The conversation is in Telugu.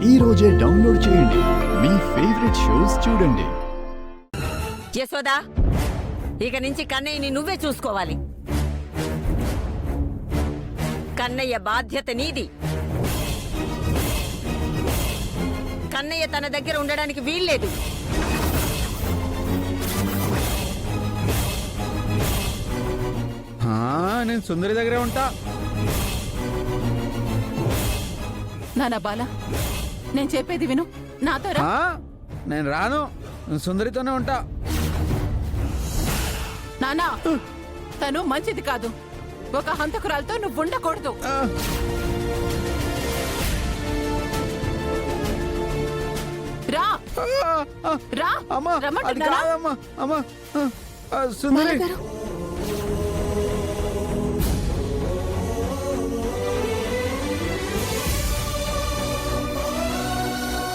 ఈ రోజే డౌన్లోడ్ చేయండి. మీ ఫేవరెట్ షోస్ చూడండి. యశోదా, ఇక నుంచి కన్నయ్యని నువ్వే చూసుకోవాలి. కన్నయ్య బాధ్యత నీది. కన్నయ్య తన దగ్గర ఉండడానికి వీల్లేదు. నేను సుందరి దగ్గరే ఉంటా. నానా బాల, నేను చెప్పేది విను. నాతో రా. నేను రాను, సుందరితోనే ఉంటా. నానా, తను మంచిది కాదు. ఒక హంతకురాలతో నువ్వు ఉండకూడదు. రా రా, అమ్మా, అది రమ్మంటున్నానా? కాదమ్మా. అమ్మా, సుందరి,